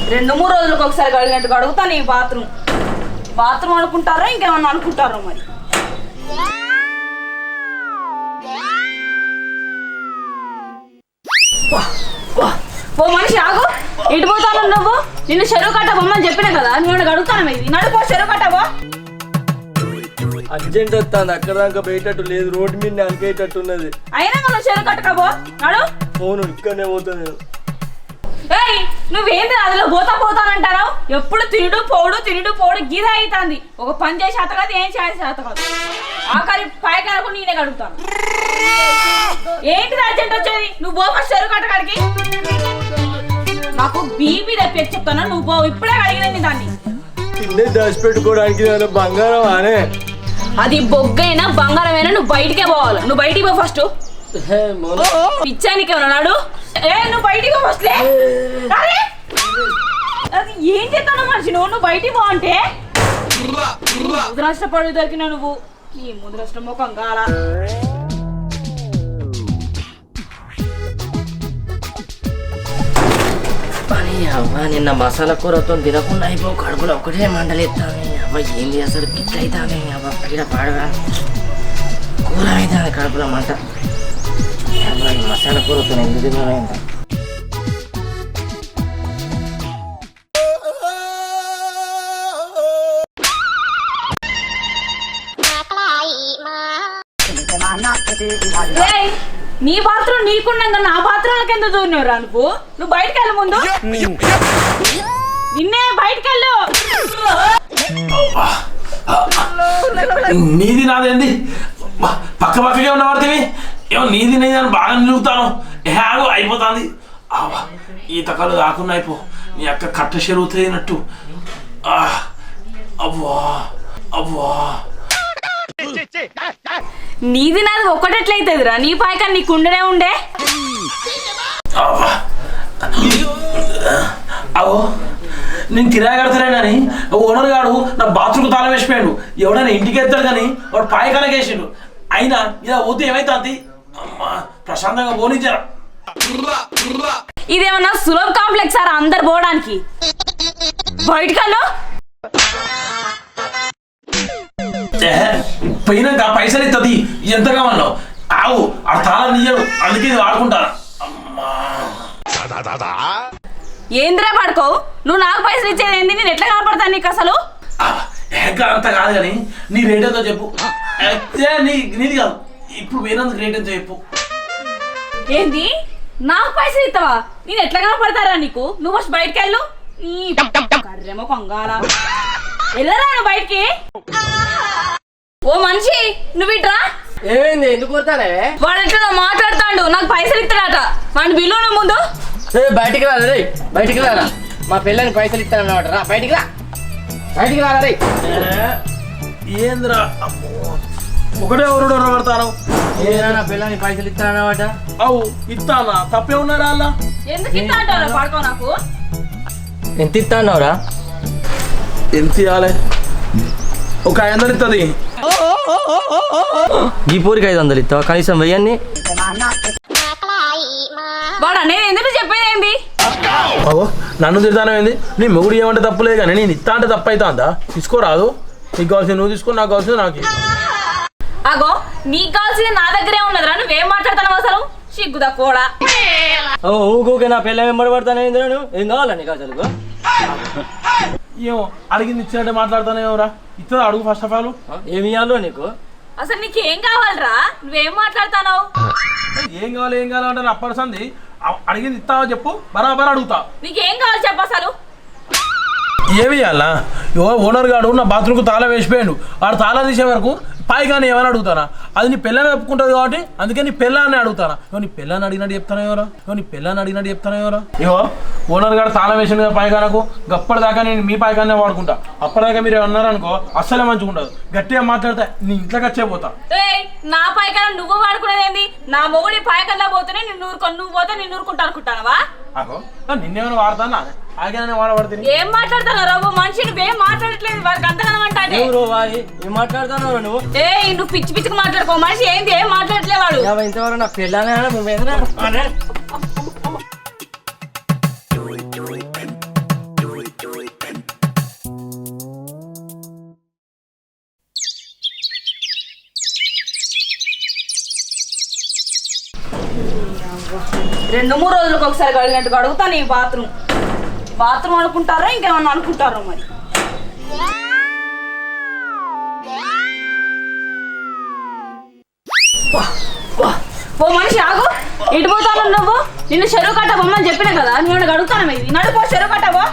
2-3 రోజులకు ఒకసారి కడిగినట్టు కడుగుతాను ఈ బాత్రూమ్ అనుకుంటారో ఇంకేమన్నా అనుకుంటారో మరి. ఓ మనిషి ఆగు, ఇటు పోతాను నువ్వు. నిన్ను చెరువు కట్ట బొమ్మని చెప్పినా కదా, నేను అడుగుతాను ఇది నడుపో చెరువు కట్టబో. అర్జెంట్ వస్తాను, అక్కడ దాకా పోయేటట్టు లేదు, రోడ్డు మీద అంకేటట్టు ఉన్నది. అయినా మనం చెరువు కట్టకబో నడు. అవును ఇక్కడనే పోతాను. ఏయ్ నువ్వేంది అందులో పోతానంటారా? ఎప్పుడు తినుడు పోడు గీద అవుతుంది. ఒక పని చేసే చేత కాదు, ఏం చేసే చేత కాదు. ఆఖరి పైకాలకు నేనే కడుగుతాను. ఏంటిది అర్జెంట్ వచ్చేది? నువ్వు పో ఫస్ట్ చెరువు కట్టకాడికి. నాకు బీపీ తెప్పి చెప్తాను, నువ్వు పో. ఇప్పుడే అడిగినది దాన్ని. తిన్నే దాచిపెట్టుకోవడానికి బంగారం అనే. అది బొగ్గైనా బంగారమైనా నువ్వు బయటికే పోవాలి. నువ్వు బయటికి పో ఫస్ట్. పిచ్చానికి ఏమన్నాడు? నువ్వు బయటికి పో ఫస్ట్. అది ఏం చేస్తాను మనిషి నువ్వు బయటికి పో అంటే. ముద్రాష్ట్రపడు దొరికినా నువ్వు నీ ముద్రాష్ట్ర ముఖం కాల. అవ్వ నిన్న మసాలా కూరతో తినకుండా అయిపో, కడుపులో ఒకటే మంటలేస్తాను. అవ్వ ఏంది అసలు గిట్ల అవుతాను. అవ్వ పగిడ పాడగా కూర అవుతుంది కడుపులో మంట. అవ్వ ఈ మసాలా కూరతో ఎందుకు తినలేదు? నీ బాత్రూమ్ నీకున్నా నా బాత్రూమ్కి ఎందుకు దూరినవరా నువ్వు బయటకు వెళ్ళ ముందు. నిన్నే బయటకు వెళ్ళు. నీది నాదేంది పక్క పక్కకే ఉన్నవాడివి. ఏమో నీది నేను బాగా నిలుగుతాను. హ్యాగో అయిపోతుంది. ఈ తక్కలు కాకుండా అయిపో. నీ అక్క కట్ట చెరువు తేనట్టు. అవ్వా అవ్వా నీది నాది ఒక్కటెట్లయితుందిరా? నీ పాయక నీకు ఉండనే ఉండే. అవో నేను కిరాయి కడతలేనని ఓనర్ గాడు నా బాత్రూమ్ తాళం వేసిపోయాడు. ఎవడైనా ఇంటికి ఎత్తాడు కానీ వాడు పాయకాలకు వేసిండు. అయినా ఇలా పోతే ఏమైతుంది? అమ్మా ప్రశాంతంగా పోనిచ్చారా? ఇదేమన్నా సులభ కాంప్లెక్స్ సార్ అందరు పోవడానికి. బయటకల్లో పోయినాక పైసలు ఇస్తుంది. ఎంత కావాలో ఆవు ఆ తాళం తీయడు, అందుకే ఇది వాడుకుంటాను. ఏంద్రా పడుకోవు నువ్వు? నాకు పైసలు ఇచ్చేది ఏంది? నేను ఎట్లా కనపడతాను నీకు అసలు? అంత కాదు కానీ నీ రేట్ ఎంతో చెప్పు. నీది కాదు, ఇప్పుడు వేరేందుకు రేట్ ఎంతో చెప్పు. ఏంది నాకు పైసలు ఇస్తావా? నేను ఎట్లా కనపడతారా నీకు? నువ్వు ఫస్ట్ బయటకు వెళ్ళు. నీ కర్రేమో కొంగాల వెళ్ళరా నువ్వు బయటికి. ఓ మనిషి నువ్వు ఇట్రా. ఏమైంది? ఎందుకు కొడతానే? వాడు ఎట్లా మాట్లాడుతాడు, నాకు పైసలు ఇస్తాడట. వాడిని బిల్లు నువ్వు ముందు. బయటికి రారా రే, బయటికి రారా. మా పిల్లని పైసలు ఇస్తానన్నమాట. రా బయటికి రా, బయటికి రారా రే. ఏంద్రా ఒకటే ఎవరు పడతాను? ఏదైనా నా పిల్లని పైసలు ఇస్తానన్నమాట. అవు ఇస్తానా? తప్పే ఉన్నారా? అలా ఎందుకు ఇస్తా అంటావు? పడుకో. నాకు ఎంత ఇస్తానవరా? ఎంత ఇవ్వాలి? ఒక 500 ఇస్తుంది. ఈ పూరికి 500 ఇస్తావా? కనీసం 1000. వాడు అనేది ఎందుకు చెప్పేది ఏంది? నన్ను తిడతానేంది? నీ మొగుడు ఏమంటే తప్పులేదు కానీ నేను ఇస్తా అంటే తప్పు అవుతా? తీసుకోరాదు. నీకు కావాల్సింది నువ్వు తీసుకో, నాకు కావాల్సింది నాకు. అగో నీకు కావాల్సింది నా దగ్గరే ఉన్నదిరా. నువ్వేం మాట్లాడతావు అసలు? సిగ్గుదా కూడా. ఊకే నా పిల్ల వెంబడి పడతానే. ఏం కావాలా నీకు అసలు? ఏమో అడిగింది ఇచ్చినట్టే మాట్లాడతానేమోరా. ఇస్తుందా అడుగు ఫస్ట్ ఆఫ్ ఆల్. ఏమి ఇవ్వాలో నీకు? అసలు నీకేం కావాలరా? నువ్వేం మాట్లాడతావు? ఏం కావాలి అంటే అప్పటిసంది అడిగింది ఇస్తావా చెప్పు, బరాబర్ అడుగుతా. నీకేం కావాలి చెప్పు అసలు? ఏమి ఇవ్వాలా? ఓనర్ గాడు నా బాత్రూమ్కు తాళం వేసిపోయాడు. వాడు తాళం తీసే వరకు పాయి కానీ ఏమైనా అడుగుతానా? అది నీ పిల్లని ఒప్పుకుంటుంది కాబట్టి అందుకే నీ పిల్లాన్ని అడుగుతానా? నీ పిల్లని అడిగినట్టు చెప్తానా ఎవరా? ఇవో ఓనర్ గారు తాళం వేసింది కదా పాయకానకు. గప్పటిదాకా నేను మీ పాయకాన్నే వాడుకుంటా. అప్పటిదాకా మీరు అన్నారనుకో అస్సలే మంచిగా ఉండదు. గట్టిగా మాట్లాడితే నీ ఇంట్లోకి వచ్చే పోతా. నా పాయకాన నువ్వు వాడుకునేది ఏంది? నా మొగుడి పాయకల్లా పోతేనే నువ్వు పోతే నేను ఊరుకుంటా అనుకుంటానవా? అగో నిన్నేమైనా వాడతానా? ఆగానే వాడబడుతుంది. ఏం మాట్లాడతాను రాబు? మనిషి నువ్వేం మాట్లాడట్లేదు. వారికి అంతగానం అంటే మాట్లాడతాను నువ్వు. నువ్వు పిచ్చి పిచ్చికి మాట్లాడుకో. మనిషి ఏంది? ఏం మాట్లాడట్లే వాడు. ఇంతవరకు నా పిల్లనే 2-3 రోజులకు ఒకసారి కడిగినట్టు కడుగుతాను ఈ బాత్రూమ్ అనుకుంటారో ఇంకేమన్నా అనుకుంటారో మరి. ఓ మనిషి ఆగు, ఇటు పోతాను నువ్వు. నిన్ను చెరువు కట్ట బొమ్మని చెప్పినా కదా, నేను అడుగుతాను ఇది నడుపో చెరువు కట్టబో.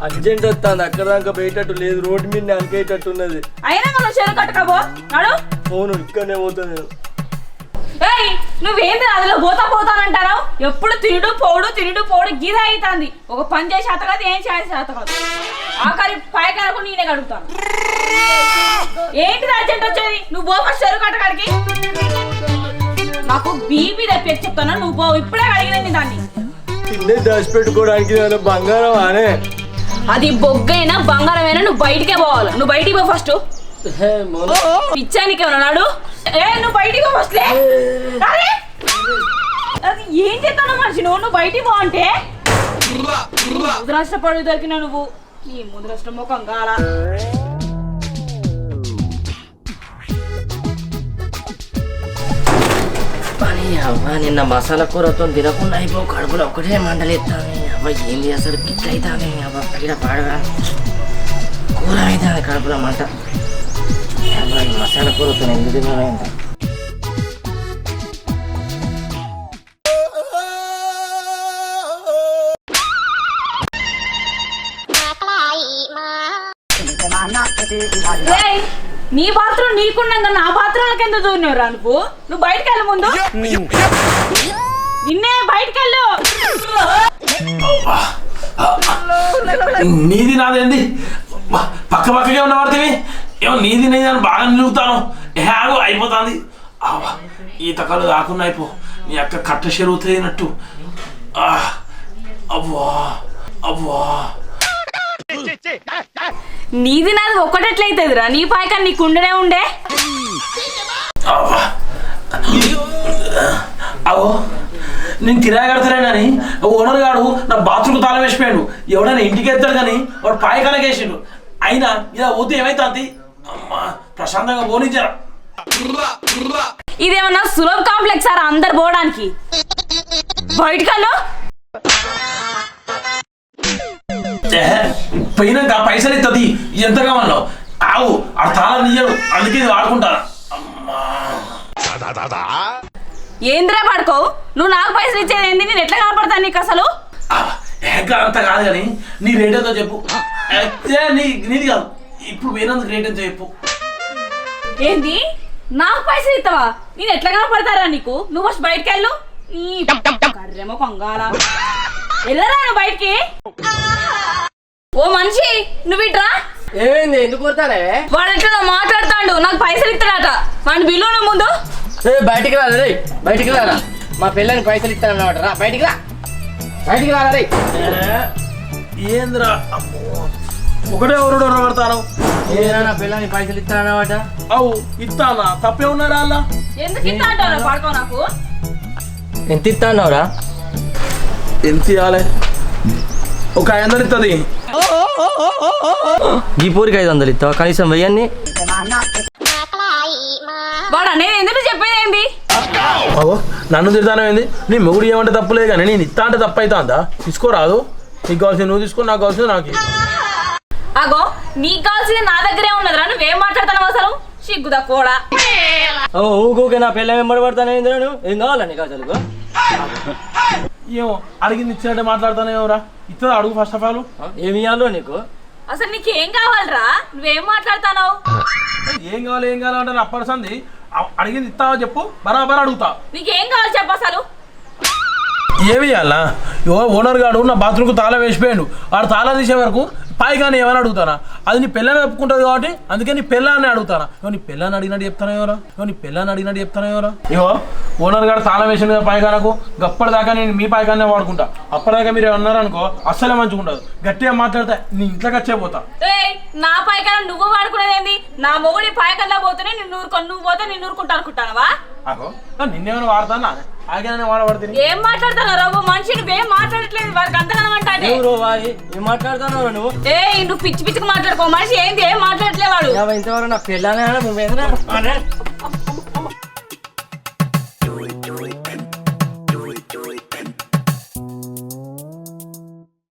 అర్జెంట్ వస్తుంది, అక్కడ దాకా పోయేటట్టు లేదు, రోడ్డు మీద అనుకేటట్టున్నది. అయినా మనం చెరువు కట్టకబో నడు. అవును, ఇక్కడనే పోతా నేను. ఏయ్ నువ్వేంది అందులో పోతానంటారావు? ఎప్పుడు తినుడు పోడు గిద అవుతుంది. ఒక పని చేసే చేత కాదు, ఏం చేసే చేత కాదు. ఆఖరి పైకాలకు నేనే కడుగుతాను. ఏంటిది అర్జెంట్ వచ్చేది? నువ్వు పో ఫస్ట్ చెరువు కట్ట కాడికి. నాకు బీపీ తెప్పి చెప్తాను, నువ్వు పో. ఇప్పుడే కడిగినండి దాన్ని. తిన్నే దాచిపెట్టుకోవడానికి బంగారం అనే. అది బొగ్గైనా బంగారమైనా నువ్వు బయటికే పోవాలి. నువ్వు బయటికి పో ఫస్ట్. పిచ్చానికి ఏమన్నాడు? నువ్వు బయటికి పో ఫస్ట్. అది ఏం చేస్తాను మనిషి నువ్వు బయటికి పో అంటే. ముద్రాష్ట్రపడు దొరికినా నువ్వు. నీ ముద్రాష్ట్ర ముఖం కాల. పని అవ్వ నిన్న మసాలా కూరతో తినకుండా అయిపో కడుపులో ఒకటే మంటలేస్తాను. అవ్వ ఏంది అసలు గిట్ల అవుతాను. అవ్వ ఇక్కడ పాడగా కూర అవుతుంది కడుపులో మంట. అవ్వ ఈ మసాలా కూరతో ఎందుకు తిన్నాను? నీ బాత్రూమ్ నీకున్నాక నా బాత్రూమ్లకి ఎందుకు దూరినవరా నువ్వు బయటకు వెళ్ళ ముందు. నిన్నే బయటకు వెళ్ళు. నీది నాదేంది పక్కకే ఉన్న పడితే ఏమో నీది నేను అని బాగా నిలుగుతాను. హ్యాగో అయిపోతుంది. ఈ తక్కలు కాకుండా అయిపో. నీ అక్క కట్ట చెరుగుతున్నట్టు. అవ్వా అవ్వా నీది నాది ఒక్కటెట్లయితుందిరా? నీ పాయక నీకు ఉండనే ఉండే. అవో నేను కిరాయి కడతానే కానీ ఓనర్ గాడు నా బాత్రూమ్ తాళం వేసిపోయాడు. ఎవడైనా ఇంటికి వెళ్తాడు కానీ వాడు పాయకాలకు వేసిండు. అయినా ఇలా పోతే ఏమైతుంది? అమ్మా ప్రశాంతంగా పోనిచ్చారా. ఇదేమన్నా సులభ కాంప్లెక్స్ సార్ అందరు పోవడానికి. బయటకల్లో పోయినాక పైసలు ఇస్తుంది. ఎంత కావాలో ఆవు ఆ తాళం నీయడు, అందుకే ఇది వాడుకుంటాను. ఏంద్రా పడుకోవు నువ్వు? నాకు పైసలు ఇచ్చేది ఏంది? నేను ఎట్లా కనపడతాను నీకు అసలు? అంత కాదు కానీ నీ రేట్ ఎంతో చెప్పు. నీది కాదు, ఇప్పుడు పోయినందుకు రేట్ ఎంతో చెప్పు. ఏంది నాకు పైసలు ఇస్తావా? నేను ఎట్లా కనపడతారా నీకు? నువ్వు ఫస్ట్ బయటకు వెళ్ళు. కర్రేమో కొంగాల వెళ్ళరా నువ్వు బయటికి. ఓ మనిషి నువ్వు ఇట్రా. ఏమైంది? ఎందుకు కొడతానే? వాడు ఎట్లా మాట్లాడుతాడు? నాకు పైసలు ఇస్తాడట. వాడిని బిల్లు నువ్వు ముందు. బయటికి రారా రే, బయటికి రారా. మా పిల్లని పైసలు ఇస్తానన్నమాట. రా బయటికి రా, బయటికి రారా రే. ఏంద్రా ఒకటే ఎవరు పడతాను. ఏదైనా నా పిల్లని పైసలు ఇస్తానన్నమాట. అవు ఇస్తానా? తప్పే ఉన్నారా? అలా ఎందుకు ఇస్తా అంటావు? పడుకో. నాకు ఎంత ఇస్తానవరా? ఎంత ఇవ్వాలి? ఒక 500 ఇస్తుంది. ఈ పూరికి 500 ఇస్తావా? కనీసం 1000. వాడు అనేది ఎందుకు చెప్పేది ఏంది? అవో నన్ను తిడతానేంది? నీ మొగుడు ఏమంటే తప్పులేదు కానీ నేను ఇస్తా అంటే తప్పు అవుతుందా? తీసుకోరాదు. నీకు కావాల్సింది నువ్వు తీసుకో, నాకు కావాల్సింది నాకు. అగో నీకు కావాల్సింది నా దగ్గరే ఉన్నదిరా. నువ్వేం మాట్లాడుతున్నావు అసలు? సిగ్గుదా కూడా. ఊకే నా పిల్ల వెంబడి పడతానే. ఏం కావాలా నీకు అసలు? ఏమో అడిగింది ఇచ్చినట్టే మాట్లాడతానేమోరా. ఇస్తుందా అడుగు ఫస్ట్ ఆఫ్ ఆల్. ఏమి ఇవ్వాలో నీకు? అసలు నీకేం కావాలరా? నువ్వేం మాట్లాడుతున్నావు? ఏం కావాలి అంటే నా పర్సంది అడిగింది ఇస్తావా చెప్పు, బరాబర్ అడుగుతా. నీకేం కావాలి చెప్పు అసలు? ఏమి ఇవ్వాలా? ఓనర్ గాడు నా బాత్రూమ్కు తాళం వేసిపోయాడు. వాడు తాళం తీసే వరకు పాయిగాని ఏమని అడుగుతానా? అది నీ పిల్లని ఒప్పుకుంటుంది కాబట్టి అందుకే నీ పిల్లాన్ని అడుగుతానా. నీ పిల్లని అడిగినట్టు చెప్తాను ఎవరా? నీ పిల్లని అడిగినట్టు చెప్తాను ఎవరా? ఓనర్ గారు తాళం వేసింది కదా పాయిగానకు. గప్పటిదాకా నేను మీ పాయిగానే వాడుకుంటా. అప్పటిదాకా మీరు అన్నారనుకో అస్సలే మంచిగా ఉండదు. గట్టిగా మాట్లాడితే నీ ఇంట్లోకి వచ్చే పోతా. నా పాయకాల నువ్వు వాడుకునేది? నా మొగుడి పాయకల్లా పోతేనే నువ్వు పోతే నేను ఊరుకుంటా అనుకుంటానవా? నిన్నేమైనా వాడతానా? ఆగానే వాడబడితే ఏం మాట్లాడుతున్నావు రాబు? మనిషి నువ్వేం మాట్లాడట్లేదు. వాడికి అంతగానం అంటే మాట్లాడుతున్నావు నువ్వు. నువ్వు పిచ్చి పిచ్చికి మాట్లాడుకో. మనిషి ఏంది? ఏం మాట్లాడట్లే వాడు. ఇంతవరకు నా పిల్లనే